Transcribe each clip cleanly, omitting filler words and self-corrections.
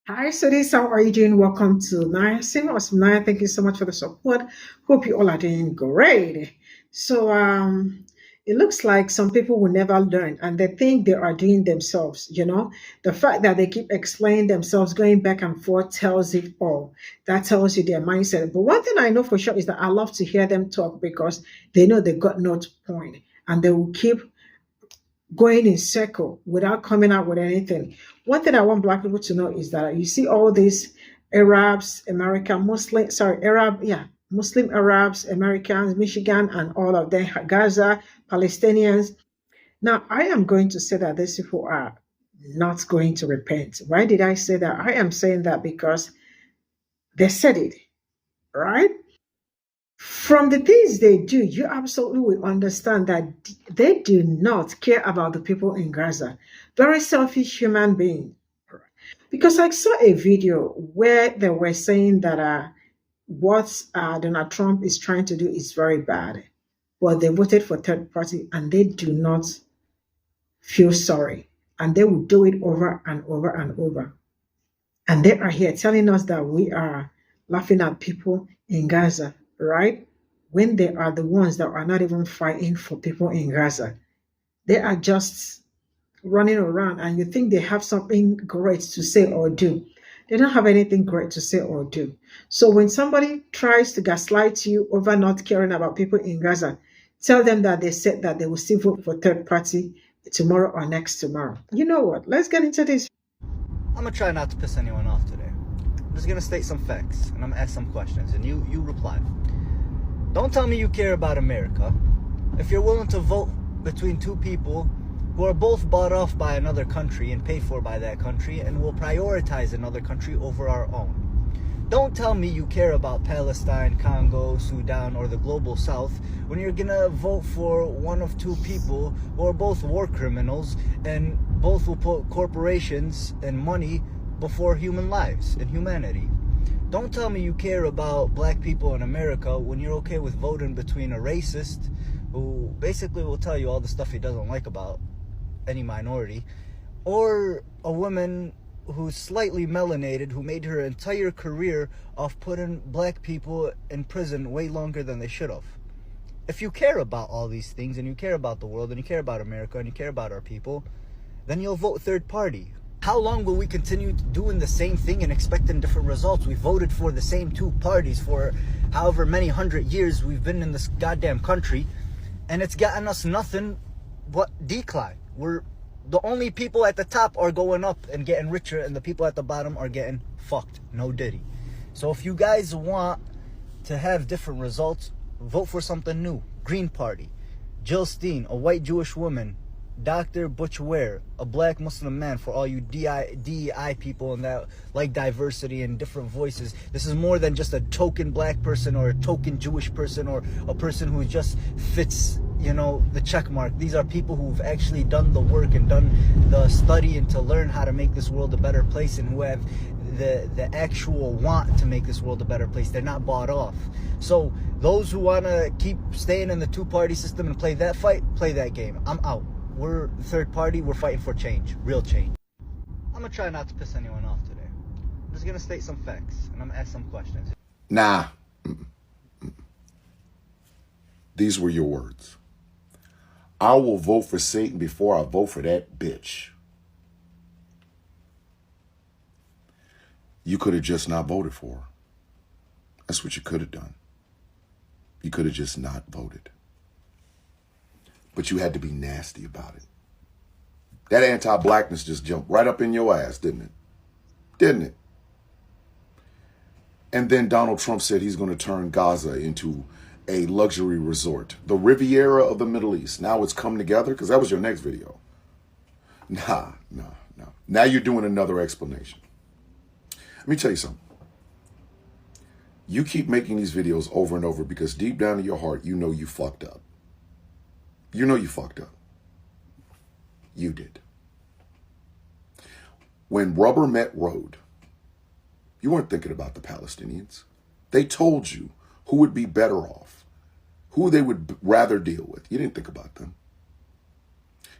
Hi, Sodis. How are you doing? Welcome to Naya. Same as Naya. Thank you so much for the support. Hope you all are doing great. It looks like some people will never learn and they think they are doing themselves. The fact that they keep explaining themselves, going back and forth, tells it all. That tells you their mindset. But one thing I know for sure is that I love to hear them talk because they know they got no point and they will keep going in circle without coming out with anything. One thing I want Black people to know is that you see all these Arabs, American, Muslim, sorry, Arab, yeah, Muslim Arabs, Americans, Michigan, and all of them, Gaza, Palestinians. Now, I am going to say that these people are not going to repent. Why did I say that? I am saying that because they said it, right? From the things they do, you absolutely will understand that they do not care about the people in Gaza. Very selfish human being. Because I saw a video where they were saying that what Donald Trump is trying to do is very bad, but they voted for third party and they do not feel sorry, and they will do it over and over and over. And they are here telling us that we are laughing at people in Gaza, right? When they are the ones that are not even fighting for people in Gaza. They are just running around and you think they have something great to say or do. They don't have anything great to say or do. So when somebody tries to gaslight you over not caring about people in Gaza, tell them that they said that they will still vote for third party tomorrow or next tomorrow. You know what? Let's get into this. I'm gonna try not to piss anyone off today. I'm just gonna state some facts and I'm gonna ask some questions and you reply. Don't tell me you care about America if you're willing to vote between two people who are both bought off by another country and paid for by that country and will prioritize another country over our own. Don't tell me you care about Palestine, Congo, Sudan, or the global south when you're gonna vote for one of two people who are both war criminals and both will put corporations and money before human lives and humanity. Don't tell me you care about black people in America when you're okay with voting between a racist who basically will tell you all the stuff he doesn't like about any minority, or a woman who's slightly melanated who made her entire career off putting black people in prison way longer than they should have. If you care about all these things and you care about the world and you care about America and you care about our people, then you'll vote third party. How long will we continue doing the same thing and expecting different results? We voted for the same two parties for however many 100 years we've been in this goddamn country, and it's gotten us nothing but decline. We're the only people at the top are going up and getting richer, and the people at the bottom are getting fucked. No diddy. So if you guys want to have different results, vote for something new. Green Party. Jill Stein, a white Jewish woman. Dr. Butch Ware, a black Muslim man, for all you DEI people and that like diversity and different voices. This is more than just a token black person or a token Jewish person or a person who just fits, the check mark. These are people who've actually done the work and done the study and to learn how to make this world a better place, and who have the actual want to make this world a better place. They're not bought off. So those who want to keep staying in the two-party system and play that fight, play that game. I'm out. We're the third party. We're fighting for change, real change. I'm gonna try not to piss anyone off today. I'm just gonna state some facts and I'm gonna ask some questions. Nah. These were your words. I will vote for Satan before I vote for that bitch. You could have just not voted for her. That's what you could have done. You could have just not voted. But you had to be nasty about it. That anti-blackness just jumped right up in your ass, didn't it? Didn't it? And then Donald Trump said he's going to turn Gaza into a luxury resort. The Riviera of the Middle East. Now it's come together, because that was your next video. Nah. Now you're doing another explanation. Let me tell you something. You keep making these videos over and over because deep down in your heart, you know you fucked up. You know you fucked up. You did. When rubber met road, you weren't thinking about the Palestinians. They told you who would be better off, who they would rather deal with. You didn't think about them.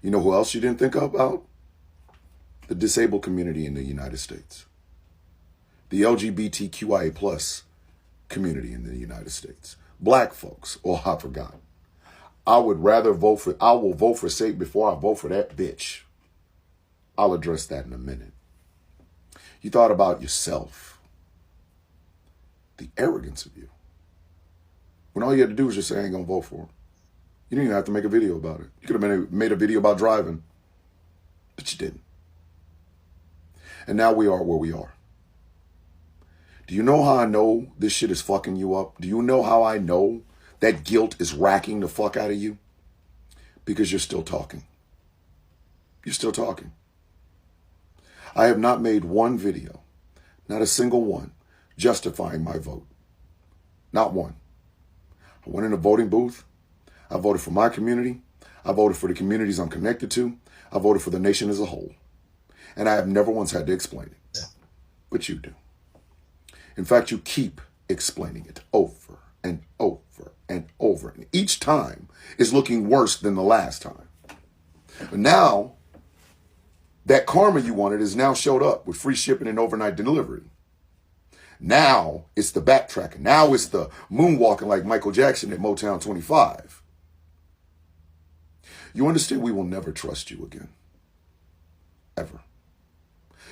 You know who else you didn't think about? The disabled community in the United States. the LGBTQIA plus community in the United States. Black folks, oh, I forgot. I will vote for Satan before I vote for that bitch. I'll address that in a minute. You thought about yourself. The arrogance of you. When all you had to do was just say, I ain't gonna vote for him. You didn't even have to make a video about it. You could have made a video about driving, but you didn't. And now we are where we are. Do you know how I know this shit is fucking you up? Do you know how I know that guilt is racking the fuck out of you? Because you're still talking. You're still talking. I have not made one video, not a single one, justifying my vote. Not one. I went in a voting booth. I voted for my community. I voted for the communities I'm connected to. I voted for the nation as a whole. And I have never once had to explain it. Yeah. But you do. In fact, you keep explaining it over and over and over. And each time is looking worse than the last time. But now, that karma you wanted has now showed up with free shipping and overnight delivery. Now it's the backtracking. Now it's the moonwalking like Michael Jackson at Motown 25. You understand we will never trust you again. Ever.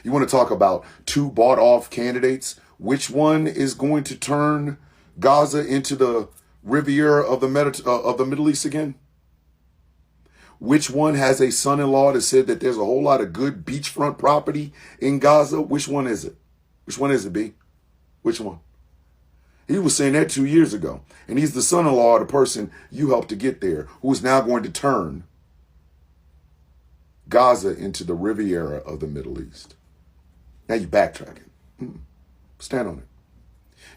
You want to talk about two bought off candidates? Which one is going to turn Gaza into the Riviera of the Middle East again? Which one has a son-in-law that said that there's a whole lot of good beachfront property in Gaza? Which one is it? Which one is it, B? Which one? He was saying that 2 years ago. And he's the son-in-law of the person you helped to get there, who is now going to turn Gaza into the Riviera of the Middle East. Now you're backtracking. Stand on it.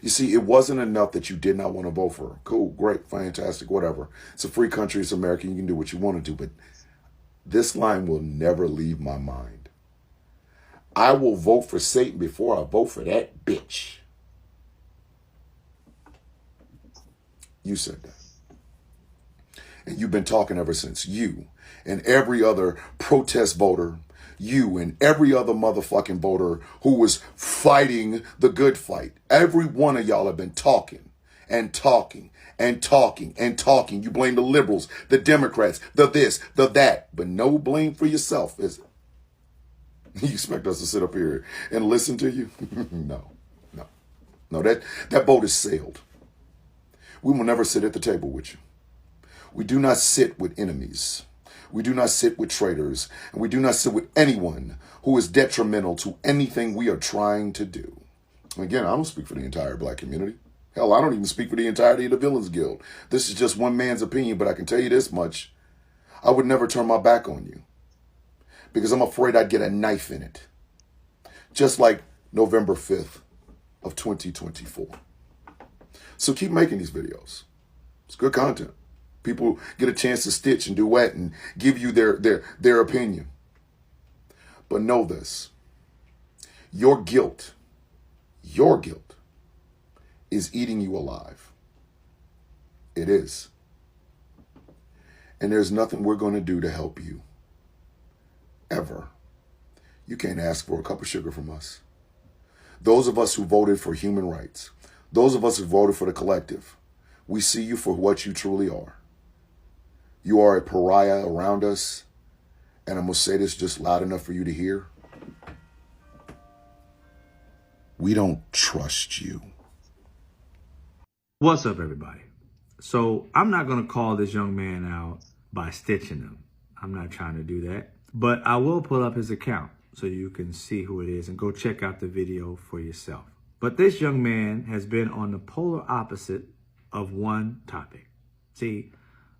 You see, it wasn't enough that you did not want to vote for her. Cool, great, fantastic, whatever. It's a free country, it's America, you can do what you want to do. But this line will never leave my mind. I will vote for Satan before I vote for that bitch. You said that. And you've been talking ever since. You and every other protest voter, you and every other motherfucking voter who was fighting the good fight. Every one of y'all have been talking and talking and talking and talking. You blame the liberals, the Democrats, the this, the that, but no blame for yourself, is it? You expect us to sit up here and listen to you? No. That boat is sailed. We will never sit at the table with you. We do not sit with enemies. We do not sit with traitors, and we do not sit with anyone who is detrimental to anything we are trying to do. Again, I don't speak for the entire black community. Hell, I don't even speak for the entirety of the Villains Guild. This is just one man's opinion, but I can tell you this much. I would never turn my back on you because I'm afraid I'd get a knife in it. Just like November 5th of 2024. So keep making these videos. It's good content. People get a chance to stitch and duet and give you their opinion. But know this. Your guilt is eating you alive. It is. And there's nothing we're going to do to help you. Ever. You can't ask for a cup of sugar from us. Those of us who voted for human rights, those of us who voted for the collective, we see you for what you truly are. You are a pariah around us, and I'm going to say this just loud enough for you to hear. We don't trust you. What's up, everybody? So I'm not going to call this young man out by stitching him. I'm not trying to do that. But I will pull up his account so you can see who it is and go check out the video for yourself. But this young man has been on the polar opposite of one topic. See,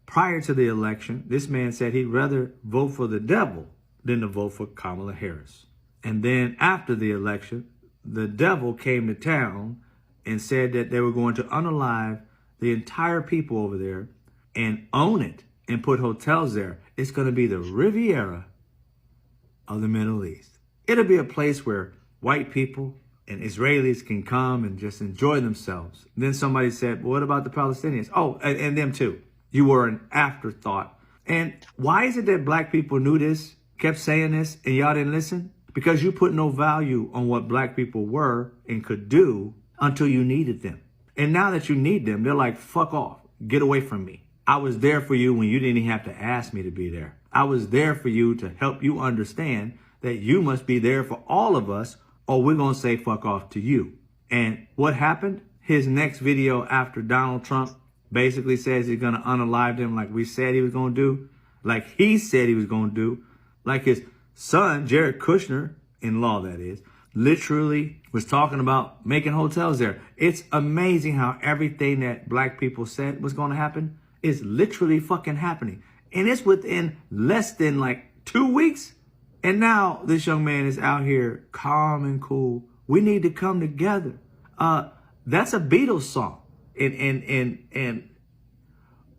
prior to the election, this man said he'd rather vote for the devil than to vote for Kamala Harris. And then after the election, the devil came to town and said that they were going to unalive the entire people over there and own it and put hotels there. It's going to be the Riviera of the Middle East. It'll be a place where white people and Israelis can come and just enjoy themselves. And then somebody said, well, what about the Palestinians? Oh, and them too. You were an afterthought. And why is it that black people knew this, kept saying this, and y'all didn't listen? because you put no value on what black people were and could do until you needed them. And now that you need them, they're like, fuck off, get away from me. I was there for you when you didn't even have to ask me to be there. I was there for you to help you understand that you must be there for all of us, or we're going to say fuck off to you. And what happened? His next video after Donald Trump basically says he's going to unalive them like we said he was going to do, like he said he was going to do, like his son, Jared Kushner, in law that is, literally was talking about making hotels there. It's amazing how everything that black people said was going to happen is literally fucking happening. And it's within less than like 2 weeks. And now this young man is out here calm and cool. We need to come together. That's a Beatles song. And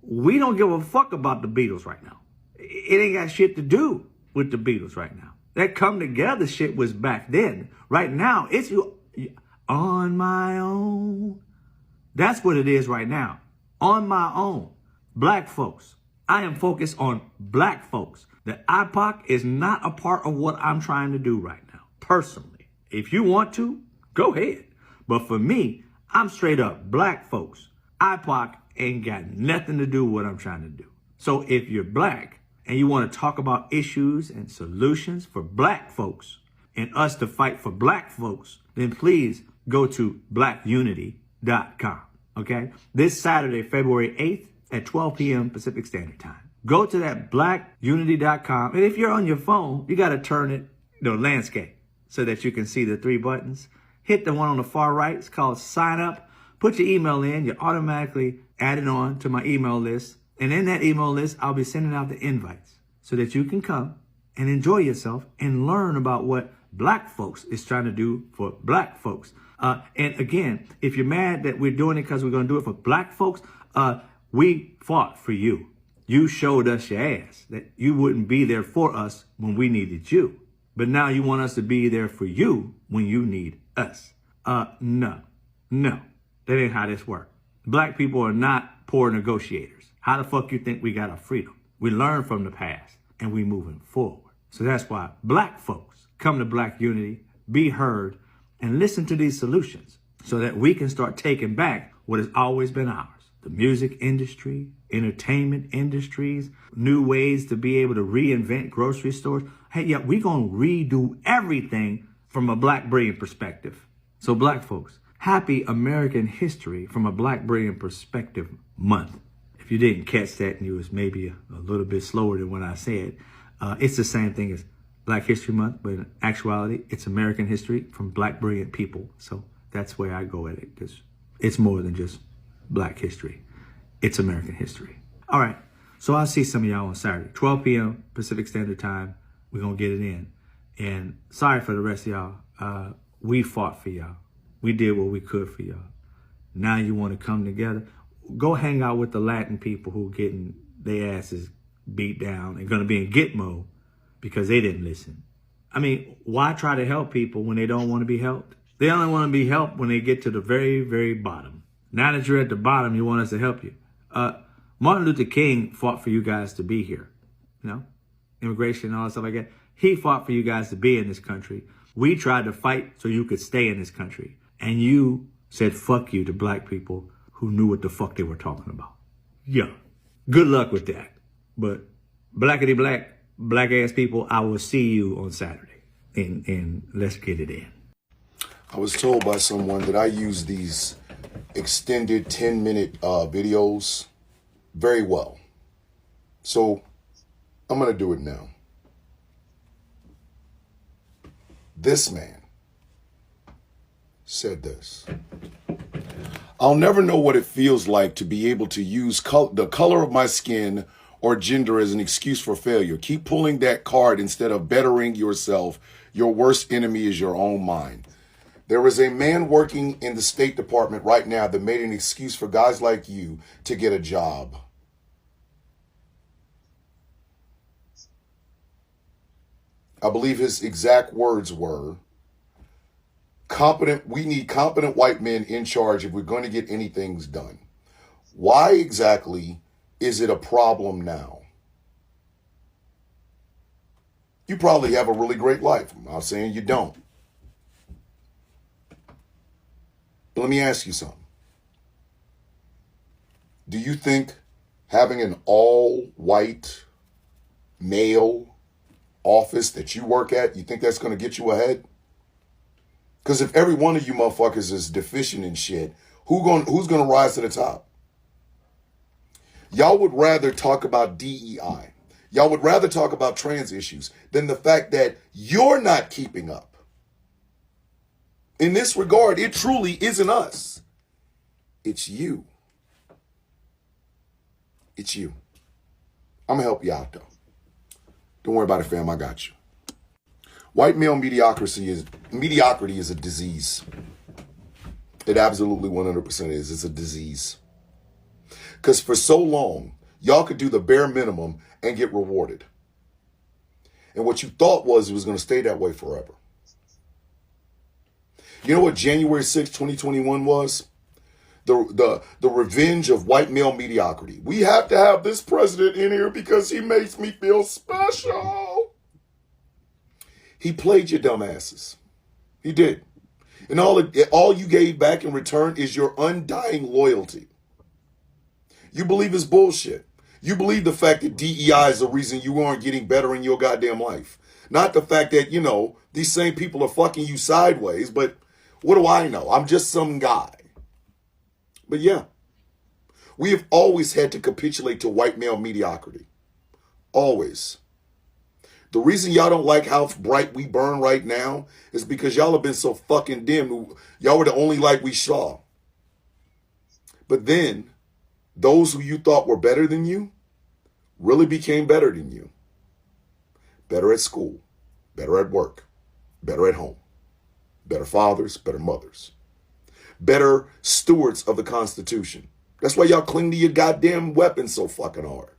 we don't give a fuck about the Beatles right now. It ain't got shit to do with the Beatles right now. That come together shit was back then. Right now, it's you on my own. That's what it is right now. On my own. Black folks. I am focused on black folks. The IPOC is not a part of what I'm trying to do right now, personally. If you want to, go ahead. But for me, I'm straight up black folks. IPOC ain't got nothing to do with what I'm trying to do. So if you're black and you want to talk about issues and solutions for black folks and us to fight for black folks, then please go to blackunity.com. Okay? This Saturday, February 8th at 12 p.m. Pacific Standard Time. Go to that blackunity.com. And if you're on your phone, you got to turn it, landscape, so that you can see the 3 buttons. Hit the one on the far right. It's called sign up. Put your email in. You're automatically added on to my email list. And in that email list, I'll be sending out the invites so that you can come and enjoy yourself and learn about what black folks is trying to do for black folks. And again, if you're mad that we're doing it because we're going to do it for black folks, we fought for you. You showed us your ass that you wouldn't be there for us when we needed you. But now you want us to be there for you when you need us. No. That ain't how this works. Black people are not poor negotiators. How the fuck you think we got our freedom? We learn from the past and we moving forward. So that's why black folks come to Black Unity, be heard, and listen to these solutions so that we can start taking back what has always been ours. The music industry, entertainment industries, new ways to be able to reinvent grocery stores. Hey, yeah, we're going to redo everything from a black brilliant perspective. So black folks, happy American History from a Black Brilliant Perspective Month. If you didn't catch that and you was maybe a little bit slower than what I said, it's the same thing as Black History Month, but in actuality, it's American history from Black brilliant people. So that's where I go at it, because it's more than just Black history. It's American history. All right. So I'll see some of y'all on Saturday, 12 p.m. Pacific Standard Time. We're going to get it in. And sorry for the rest of y'all. We fought for y'all. We did what we could for y'all. Now you want to come together? Go hang out with the Latin people who are getting their asses beat down and going to be in get mode because they didn't listen. I mean, why try to help people when they don't want to be helped? They only want to be helped when they get to the very, very bottom. Now that you're at the bottom, you want us to help you. Martin Luther King fought for you guys to be here. Immigration and all that stuff like that. He fought for you guys to be in this country. We tried to fight so you could stay in this country. And you said fuck you to black people who knew what the fuck they were talking about. Yeah. Good luck with that. But blackity black ass people, I will see you on Saturday. And let's get it in. I was told by someone that I use these extended 10-minute videos very well. So I'm going to do it now. This man said this: I'll never know what it feels like to be able to use the color of my skin or gender as an excuse for failure. Keep pulling that card instead of bettering yourself. Your worst enemy is your own mind. There is a man working in the State Department right now that made an excuse for guys like you to get a job. I believe his exact words were, we need competent white men in charge if we're going to get anything done. Why exactly is it a problem now? You probably have a really great life. I'm not saying you don't. But let me ask you something. Do you think having an all-white male office that you work at, you think that's going to get you ahead? Because if every one of you motherfuckers is deficient in shit, who's going to rise to the top? Y'all would rather talk about DEI. Y'all would rather talk about trans issues than the fact that you're not keeping up. In this regard, it truly isn't us. It's you. It's you. I'm going to help you out, though. Don't worry about it, fam. I got you. White male mediocrity is a disease. It absolutely 100% is. It's a disease. Because for so long, y'all could do the bare minimum and get rewarded. And what you thought was it was going to stay that way forever. You know what January 6, 2021 was? The revenge of white male mediocrity. We have to have this president in here because he makes me feel special. He played your dumbasses. He did. And all you gave back in return is your undying loyalty. You believe his bullshit. You believe the fact that DEI is the reason you aren't getting better in your goddamn life. Not the fact that, these same people are fucking you sideways, but what do I know? I'm just some guy. But yeah, we have always had to capitulate to white male mediocrity. Always. The reason y'all don't like how bright we burn right now is because y'all have been so fucking dim. Y'all were the only light we saw. But then, those who you thought were better than you really became better than you. Better at school, better at work, better at home, better fathers, better mothers, better stewards of the Constitution. That's why y'all cling to your goddamn weapons so fucking hard.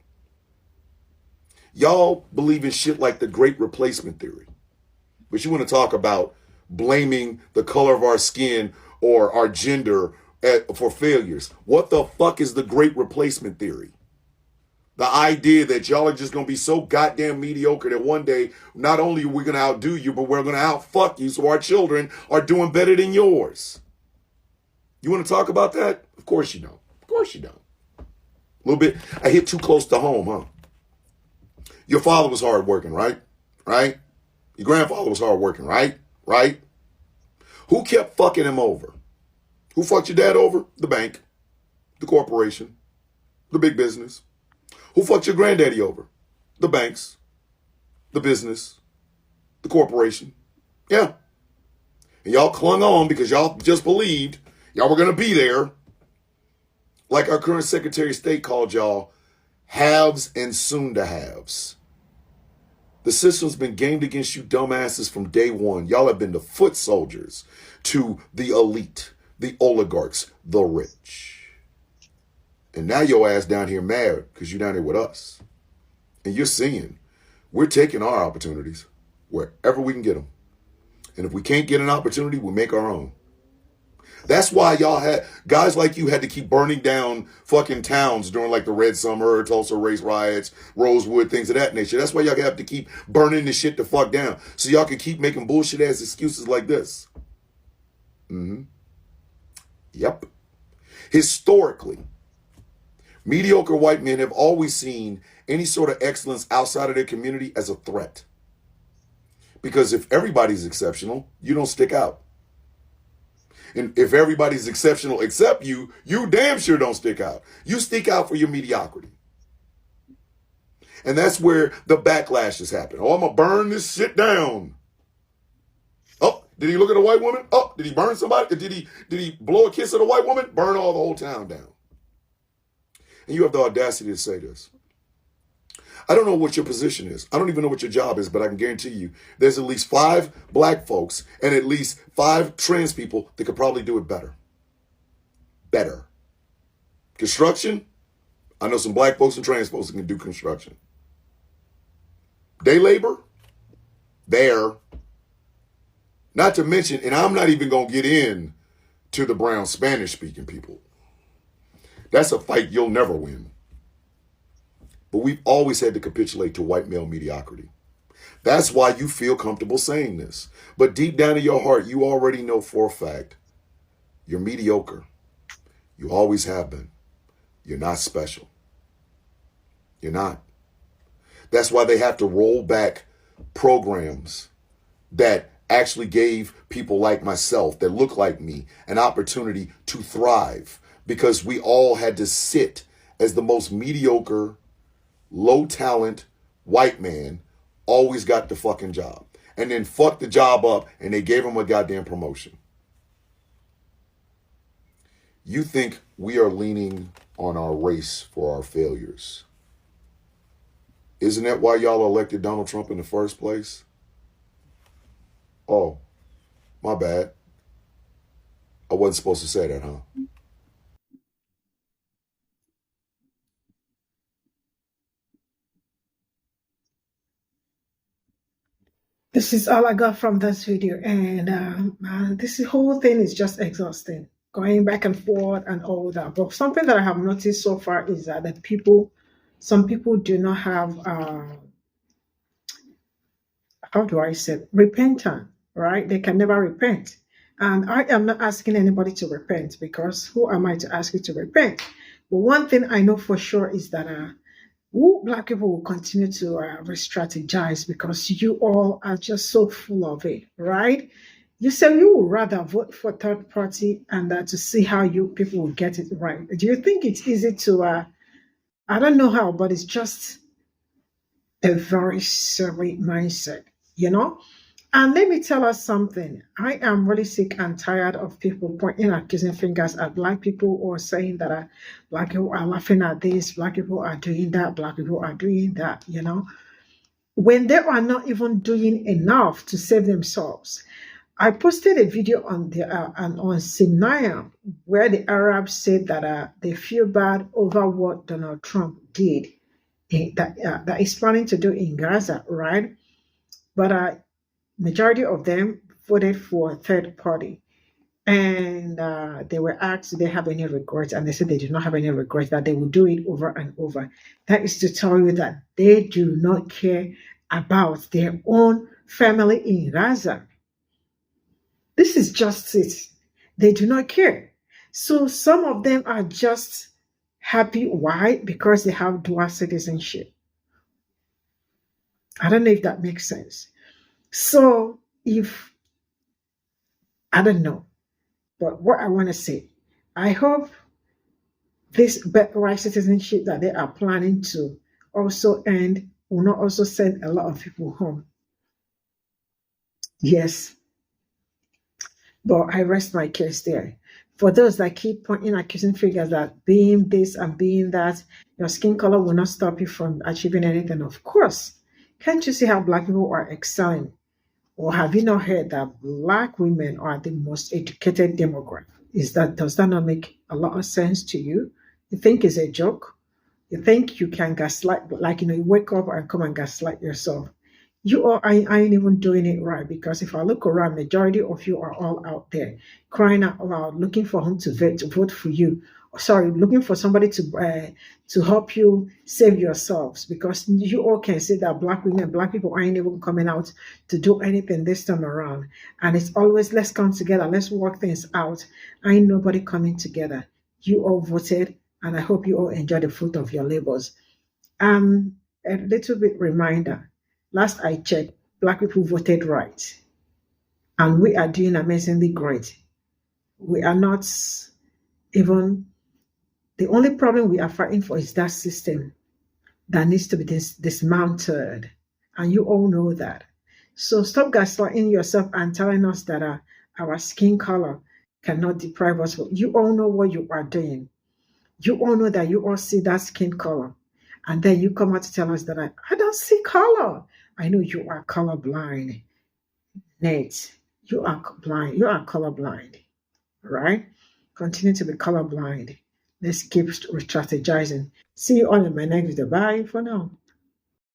Y'all believe in shit like the great replacement theory. But you want to talk about blaming the color of our skin or our gender for failures. What the fuck is the great replacement theory? The idea that y'all are just going to be so goddamn mediocre that one day, not only are we going to outdo you, but we're going to outfuck you so our children are doing better than yours. You want to talk about that? Of course you don't. Of course you don't. A little bit, I hit too close to home, huh? Your father was hardworking, right? Right? Your grandfather was hardworking, right? Right? Who kept fucking him over? Who fucked your dad over? The bank, the corporation, the big business. Who fucked your granddaddy over? The banks, the business, the corporation. Yeah. And y'all clung on because y'all just believed y'all were going to be there. Like our current Secretary of State called y'all haves and soon to haves. The system's been gamed against you dumbasses from day one. Y'all have been the foot soldiers to the elite, the oligarchs, the rich. And now your ass down here mad because you're down here with us. And you're seeing we're taking our opportunities wherever we can get them. And if we can't get an opportunity, we'll make our own. That's why y'all had guys like you had to keep burning down fucking towns during like the Red Summer, Tulsa race riots, Rosewood, things of that nature. That's why y'all have to keep burning this shit the fuck down. So y'all can keep making bullshit ass excuses like this. Yep. Historically, mediocre white men have always seen any sort of excellence outside of their community as a threat. Because if everybody's exceptional, you don't stick out. And if everybody's exceptional except you, you damn sure don't stick out. You stick out for your mediocrity. And that's where the backlash has happened. Oh, I'm going to burn this shit down. Oh, did he look at a white woman? Oh, did he burn somebody? Did he blow a kiss at a white woman? Burn all the whole town down. And you have the audacity to say this. I don't know what your position is. I don't even know what your job is, but I can guarantee you there's at least 5 black folks and at least 5 trans people that could probably do it better. Better. Construction, I know some black folks and trans folks that can do construction. Day labor, there. Not to mention, and I'm not even going to get in to the brown Spanish speaking people. That's a fight you'll never win. But we've always had to capitulate to white male mediocrity. That's why you feel comfortable saying this. But deep down in your heart, you already know for a fact you're mediocre. You always have been. You're not special. You're not. That's why they have to roll back programs that actually gave people like myself that look like me an opportunity to thrive, because we all had to sit as the most mediocre, low talent white man, always got the fucking job, and then fucked the job up and they gave him a goddamn promotion. You think we are leaning on our race for our failures? Isn't that why y'all elected Donald Trump in the first place? Oh, my bad. I wasn't supposed to say that, huh? This is all I got from this video, and this whole thing is just exhausting, going back and forth and all that. But something that I have noticed so far is that some people do not have, how do I say, repentance, right? They can never repent. And I am not asking anybody to repent, because who am I to ask you to repent? But one thing I know for sure is that Black people will continue to re-strategize, because you all are just so full of it, right? You say you would rather vote for third party and to see how you people will get it right. Do you think it's easy to, I don't know how, but it's just a very silly mindset, you know? And let me tell us something. I am really sick and tired of people pointing accusing fingers at Black people, or saying that Black people are laughing at this, Black people are doing that, Black people are doing that, you know, when they are not even doing enough to save themselves. I posted a video on on Sinaya, where the Arabs said that they feel bad over what Donald Trump did, that he's planning to do in Gaza, right? But majority of them voted for third party, and they were asked, do they have any regrets, and they said they do not have any regrets, that they will do it over and over. That is to tell you that they do not care about their own family in Gaza. This is just it. They do not care. So some of them are just happy. Why? Because they have dual citizenship. I don't know if that makes sense. So if, I don't know, but what I want to say, I hope this birthright citizenship that they are planning to also end will not also send a lot of people home. Yes, but I rest my case there. For those that keep pointing accusing figures that being this and being that, your skin color will not stop you from achieving anything. Of course. Can't you see how Black people are excelling? Or have you not heard that Black women are the most educated demographic? Does that not make a lot of sense to you? You think it's a joke? You think you can gaslight, like, you wake up and come and gaslight yourself. You all, I ain't even doing it right, because if I look around, majority of you are all out there crying out loud, looking for whom to vote for you. Sorry, looking for somebody to help you save yourselves, because you all can see that Black women, Black people aren't even coming out to do anything this time around. And it's always, let's come together, let's work things out. Ain't nobody coming together. You all voted, and I hope you all enjoy the fruit of your labors. A little bit reminder. Last I checked, Black people voted right. And we are doing amazingly great. We are not even, the only problem we are fighting for is that system that needs to be dismantled. And you all know that. So stop gaslighting yourself and telling us that our skin color cannot deprive us. You all know what you are doing. You all know that you all see that skin color. And then you come out to tell us that I don't see color. I know you are colorblind. Nate, you are blind. You are colorblind, right? Continue to be colorblind. Let's keep strategizing. See you all in my next video. Bye for now.